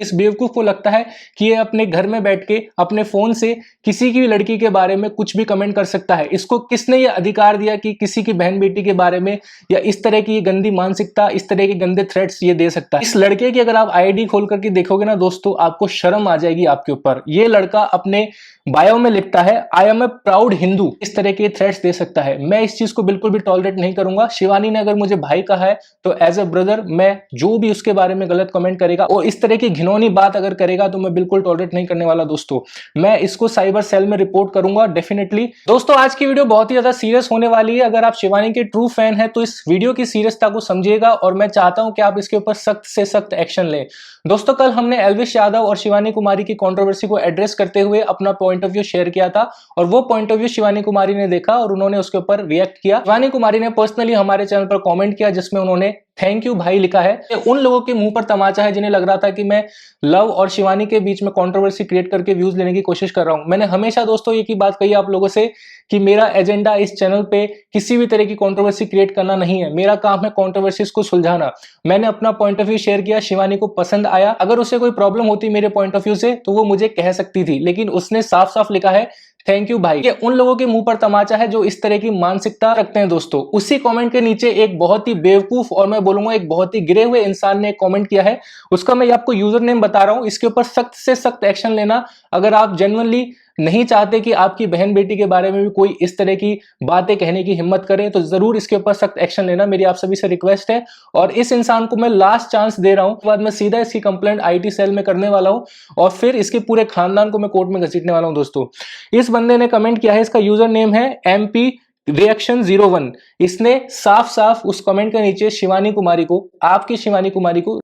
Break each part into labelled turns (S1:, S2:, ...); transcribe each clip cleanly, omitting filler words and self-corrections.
S1: इस बेवकूफ को लगता है कि ये अपने घर में बैठ के अपने फोन से किसी की भी लड़की के बारे में कुछ भी कमेंट कर सकता है। इसको किसने ये अधिकार दिया कि किसी की बहन बेटी के बारे में या इस तरह की गंदी मानसिकता, इस तरह के गंदे थ्रेट्स ये दे सकता है। इस लड़के की अगर आप आईडी खोल करके देखोगे ना दोस्तों, आपको शर्म आ जाएगी आपके ऊपर। ये लड़का अपने बायो में लिखता है I am a proud Hindu, इस तरह के थ्रेट्स दे सकता है। मैं इस चीज को बिल्कुल भी टॉलरेट नहीं करूंगा। शिवानी ने अगर मुझे भाई कहा है तो एज ए ब्रदर मैं जो भी उसके बारे में गलत कमेंट करेगा और इस तरह की घिनौनी बात अगर करेगा तो मैं बिल्कुल टॉलरेट नहीं करने वाला दोस्तों। मैं इसको साइबर सेल में रिपोर्ट करूंगा डेफिनेटली। दोस्तों आज की वीडियो बहुत ही ज्यादा सीरियस होने वाली है। अगर आप शिवानी के ट्रू फैन है तो इस वीडियो की सीरियसता को समझिएगा और मैं चाहता हूं कि आप इसके ऊपर सख्त से सख्त एक्शन लें। दोस्तों कल हमने एल्विश यादव और शिवानी कुमारी की कंट्रोवर्सी को एड्रेस करते हुए अपना पॉइंट ऑफ व्यू शेयर किया था और वो point of view Shivani Kumari ने देखा और उन्होंने उसके ऊपर रिएक्ट किया। शिवानी कुमारी ने पर्सनली हमारे चैनल पर कमेंट किया जिसमें उन्होंने थैंक यू भाई लिखा है। उन लोगों के मुंह पर तमाचा है जिन्हें लग रहा था कि मैं लव और शिवानी के बीच में कंट्रोवर्सी क्रिएट करके व्यूज लेने की कोशिश कर रहा हूं। मैंने हमेशा दोस्तों एक ही बात कही आप लोगों से कि मेरा एजेंडा इस चैनल पे किसी भी तरह की कंट्रोवर्सी क्रिएट करना नहीं है। मेरा काम है कंट्रोवर्सीज को सुलझाना। मैंने अपना पॉइंट ऑफ व्यू शेयर किया, शिवानी को पसंद आया। अगर उसे कोई प्रॉब्लम होती मेरे पॉइंट ऑफ व्यू से तो वो मुझे कह सकती थी, लेकिन उसने साफ साफ लिखा है थैंक यू भाई। ये उन लोगों के मुंह पर तमाचा है जो इस तरह की मानसिकता रखते हैं दोस्तों। उसी कमेंट के नीचे एक बहुत ही बेवकूफ और मैं बोलूंगा एक बहुत ही गिरे हुए इंसान ने कमेंट किया है। उसका मैं आपको यूजर नेम बता रहा हूं। इसके ऊपर सख्त से सख्त एक्शन लेना। अगर आप जेन्युइनली नहीं चाहते कि आपकी बहन बेटी के बारे में भी कोई इस तरह की बातें कहने की हिम्मत करे तो जरूर इसके ऊपर सख्त एक्शन लेना। मेरी आप सभी से रिक्वेस्ट है और इस इंसान को मैं लास्ट चांस दे रहा हूं। उसके बाद मैं सीधा इसकी कंप्लेंट आईटी सेल में करने वाला हूं और फिर इसके पूरे खानदान को मैं कोर्ट में घसीटने वाला हूं दोस्तों। इस बंदे ने कमेंट किया है, इसका यूजर नेम है MP रिएक्शन 01। इसने साफ साफ उस कमेंट के नीचे शिवानी कुमारी को, आपकी शिवानी कुमारी को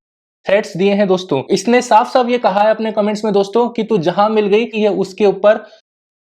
S1: थ्रेट्स दिए हैं दोस्तों। इसने साफ साफ ये कहा है अपने कमेंट्स में दोस्तों कि तू जहां मिल गई कि ये उसके ऊपर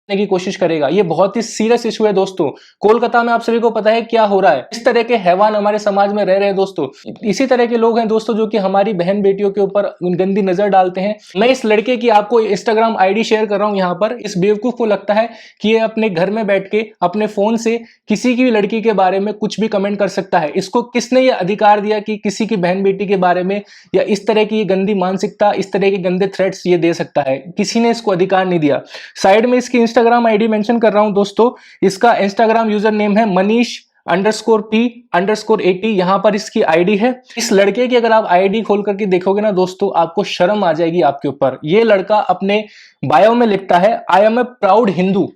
S1: की कोशिश करेगा। ये बहुत ही सीरियस इशू है दोस्तों। कोलकाता में आप सभी को पता है क्या हो रहा है। इस तरह के हैवान हमारे समाज में रह रहे हैं दोस्तों। इसी तरह के लोग हैं दोस्तों जो कि हमारी बहन बेटियों के ऊपर गंदी नजर डालते हैं। मैं इस लड़के की आपको इंस्टाग्राम आईडी शेयर कर रहा हूं यहाँ पर। इस बेवकूफ को लगता है कि ये अपने घर में बैठ के अपने फोन से किसी की भी लड़की के बारे में कुछ भी कमेंट कर सकता है। इसको किसने ये अधिकार दिया कि किसी की बहन बेटी के बारे में या इस तरह की गंदी मानसिकता, इस तरह के गंदे थ्रेट्स ये दे सकता है। किसी ने इसको अधिकार नहीं दिया। साइड में इसकी इंस्टाग्राम आईडी मेंशन कर रहा हूं दोस्तों। इसका इंस्टाग्राम यूजर नेम है Manish_P_80। यहां पर इसकी आईडी है। इस लड़के की अगर आप आईडी खोल करके देखोगे ना दोस्तों, आपको शर्म आ जाएगी आपके ऊपर। ये लड़का अपने बायो में लिखता है I am a proud Hindu.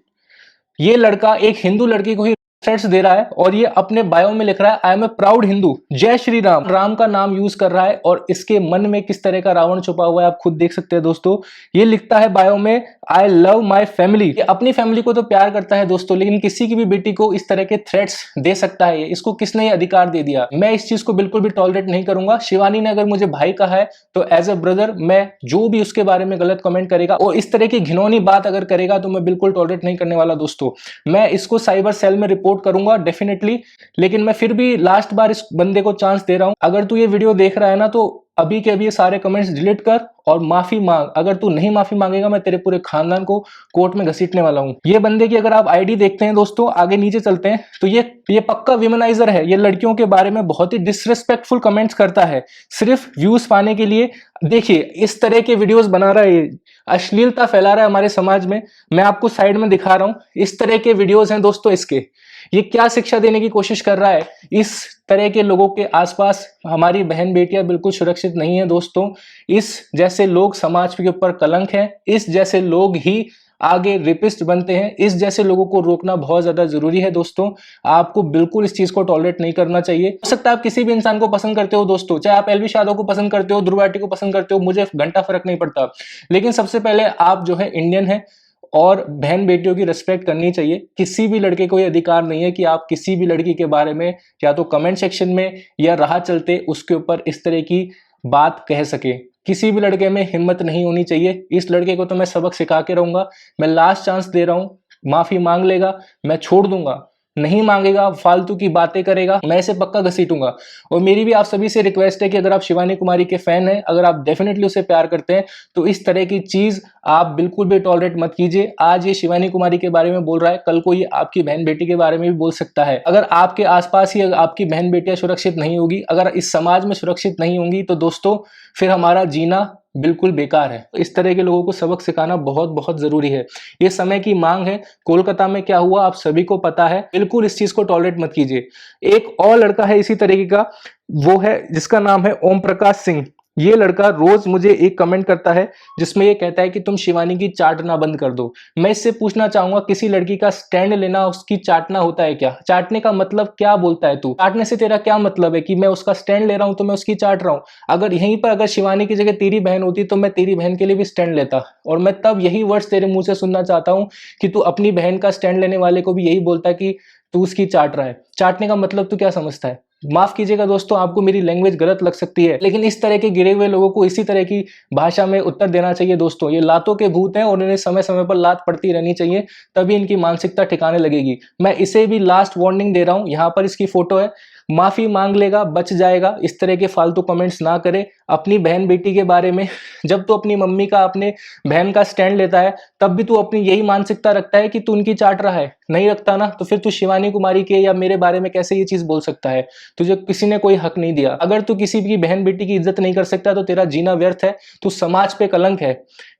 S1: ये लड़का एक हिंदू लड़की को ही थ्रेट्स दे रहा है और ये अपने बायो में लिख रहा है I am a proud Hindu, जय श्री राम। राम का नाम यूज कर रहा है और इसके मन में किस तरह का रावण छुपा हुआ है आप खुद देख सकते हैं दोस्तों। ये लिखता है बायो में आई लव माई फैमिली। ये अपनी फैमिली को तो प्यार करता है दोस्तों, लेकिन किसी की भी बेटी को इस तरह के थ्रेट्स दे सकता है। इसको किसने ये अधिकार दे दिया? मैं इस चीज को बिल्कुल भी टॉलरेट नहीं करूंगा। शिवानी ने अगर मुझे भाई कहा है तो एज ए ब्रदर मैं जो भी उसके बारे में गलत कमेंट करेगा और इस तरह की घिनौनी बात अगर करेगा तो मैं बिल्कुल टॉलरेट नहीं करने वाला दोस्तों। मैं इसको साइबर सेल में रिपोर्ट करूंगा डेफिनेटली, लेकिन मैं फिर भी लास्ट बार इस बंदे को चांस दे रहा हूं। अगर तू ये वीडियो देख रहा है ना तो अभी के अभी सारे कमेंट्स डिलीट कर और माफी मांग। अगर तू नहीं माफी मांगेगा मैं तेरे पूरे खानदान को कोर्ट में घसीटने वाला हूं। ये बंदे की अगर आप आईडी देखते हैं दोस्तों, आगे नीचे चलते हैं तो ये पक्का विमेनाइजर है। ये लड़कियों के बारे में बहुत ही डिसरिस्पेक्टफुल कमेंट्स करता है सिर्फ व्यूज पाने के लिए। देखिए इस तरह के वीडियोस बना रहा है, अश्लीलता फैला रहा है हमारे समाज में। मैं आपको साइड में दिखा रहा हूं, इस तरह के वीडियोस हैं दोस्तों इसके। ये क्या शिक्षा देने की कोशिश कर रहा है? इस तरह के लोगों के आसपास हमारी बहन बेटियां बिल्कुल सुरक्षित नहीं है दोस्तों। इस जैसे लोग समाज के ऊपर कलंक हैं। इस जैसे लोग ही आगे रेपिस्ट बनते हैं। इस जैसे लोगों को रोकना बहुत ज्यादा जरूरी है दोस्तों। आपको बिल्कुल इस चीज को टॉलरेट नहीं करना चाहिए। हो सकता है आप किसी भी इंसान को पसंद करते हो दोस्तों, चाहे आप एल्विश यादव को पसंद करते हो, ध्रुव राठी को पसंद करते हो, मुझे घंटा फर्क नहीं पड़ता। लेकिन सबसे पहले आप जो है इंडियन है और बहन बेटियों की रिस्पेक्ट करनी चाहिए। किसी भी लड़के को ये अधिकार नहीं है कि आप किसी भी लड़की के बारे में या तो कमेंट सेक्शन में या राह चलते उसके ऊपर इस तरह की बात कह सके। किसी भी लड़के में हिम्मत नहीं होनी चाहिए। इस लड़के को तो मैं सबक सिखा के रहूंगा। मैं लास्ट चांस दे रहा हूं, माफी मांग लेगा मैं छोड़ दूंगा, नहीं मांगेगा फालतू की बातें करेगा मैं इसे पक्का घसीटूंगा। और मेरी भी आप सभी से रिक्वेस्ट है कि अगर आप शिवानी कुमारी के फैन हैं, अगर आप डेफिनेटली उसे प्यार करते हैं तो इस तरह की चीज आप बिल्कुल भी टॉलरेट मत कीजिए। आज ये शिवानी कुमारी के बारे में बोल रहा है, कल को ये आपकी बहन बेटी के बारे में भी बोल सकता है। अगर आपके आसपास ही आपकी बहन बेटियां सुरक्षित नहीं होगी, अगर इस समाज में सुरक्षित नहीं होंगी तो दोस्तों फिर हमारा जीना बिल्कुल बेकार है। इस तरह के लोगों को सबक सिखाना बहुत बहुत जरूरी है। ये समय की मांग है। कोलकाता में क्या हुआ आप सभी को पता है, बिल्कुल इस चीज को टॉलरेट मत कीजिए। एक और लड़का है इसी तरीके का, वो है जिसका नाम है ओम प्रकाश सिंह। ये लड़का रोज मुझे एक कमेंट करता है जिसमें ये कहता है कि तुम शिवानी की चाटना बंद कर दो। मैं इससे पूछना चाहूंगा, किसी लड़की का स्टैंड लेना उसकी चाटना होता है क्या? चाटने का मतलब क्या बोलता है तू? चाटने से तेरा क्या मतलब है कि मैं उसका स्टैंड ले रहा हूं तो मैं उसकी चाट रहा हूं? अगर यहीं पर अगर शिवानी की जगह तेरी बहन होती तो मैं तेरी बहन के लिए भी स्टैंड लेता, और मैं तब यही वर्ड्स तेरे मुंह से सुनना चाहता हूं कि तू अपनी बहन का स्टैंड लेने वाले को भी यही बोलता है कि तू उसकी चाट रहा है। चाटने का मतलब तू क्या समझता है? माफ कीजिएगा दोस्तों, आपको मेरी लैंग्वेज गलत लग सकती है, लेकिन इस तरह के गिरे हुए लोगों को इसी तरह की भाषा में उत्तर देना चाहिए दोस्तों। ये लातों के भूत हैं और इन्हें समय समय पर लात पड़ती रहनी चाहिए, तभी इनकी मानसिकता ठिकाने लगेगी। मैं इसे भी लास्ट वार्निंग दे रहा हूं, यहाँ पर इसकी फोटो है, माफी मांग लेगा बच जाएगा। इस तरह के फालतू कमेंट्स ना करे अपनी बहन बेटी के बारे में। जब तू अपनी मम्मी का अपने बहन का स्टैंड लेता है तब भी तू अपनी यही मानसिकता रखता है कि तू उनकी चाट रहा है। नहीं रखता ना, तो फिर तू शिवानी कुमारी के या मेरे बारे में कैसे ये चीज बोल सकता है? तुझे किसी ने कोई हक नहीं दिया। अगर तू किसी की बहन बेटी की इज्जत नहीं कर सकता तो तेरा जीना व्यर्थ है, तू समाज पे कलंक है।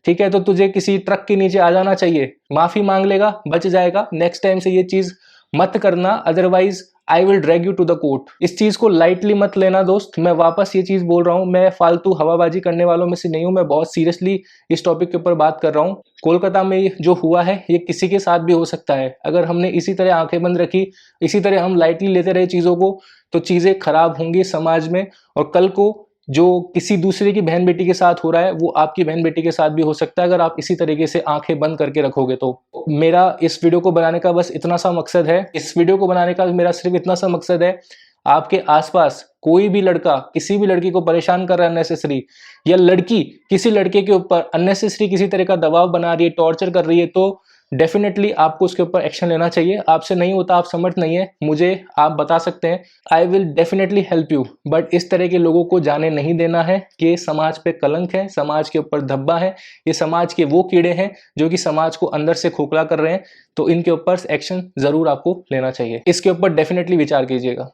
S1: ठीक है, तो तुझे किसी ट्रक के नीचे आ जाना चाहिए। माफी मांग लेगा बच जाएगा। नेक्स्ट टाइम से ये चीज मत करना, otherwise I will drag you to the court. इस चीज को लाइटली मत लेना दोस्त। मैं वापस ये चीज बोल रहा हूं, मैं फालतू हवाबाजी करने वालों में से नहीं हूं। मैं बहुत सीरियसली इस टॉपिक के ऊपर बात कर रहा हूं। कोलकाता में जो हुआ है ये किसी के साथ भी हो सकता है। अगर हमने इसी तरह आंखें बंद रखी, इसी तरह हम लाइटली लेते रहे चीजों को, तो चीजें खराब होंगी समाज में। और कल को जो किसी दूसरे की बहन बेटी के साथ हो रहा है वो आपकी बहन बेटी के साथ भी हो सकता है, अगर आप इसी तरीके से आंखें बंद करके रखोगे तो। मेरा इस वीडियो को बनाने का बस इतना सा मकसद है, इस वीडियो को बनाने का मेरा सिर्फ इतना सा मकसद है, आपके आसपास कोई भी लड़का किसी भी लड़की को परेशान कर रहा है अननेसेसरी, या लड़की किसी लड़के के ऊपर अननेसेसरी किसी तरह का दबाव बना रही है, टॉर्चर कर रही है, तो डेफिनेटली आपको उसके ऊपर एक्शन लेना चाहिए। आपसे नहीं होता, आप समर्थ नहीं है, मुझे आप बता सकते हैं, I will definitely help you. But इस तरह के लोगों को जाने नहीं देना है। ये समाज पे कलंक है, समाज के ऊपर धब्बा है। ये समाज के वो कीड़े हैं जो कि समाज को अंदर से खोखला कर रहे हैं। तो इनके ऊपर एक्शन जरूर आपको लेना चाहिए। इसके ऊपर डेफिनेटली विचार कीजिएगा।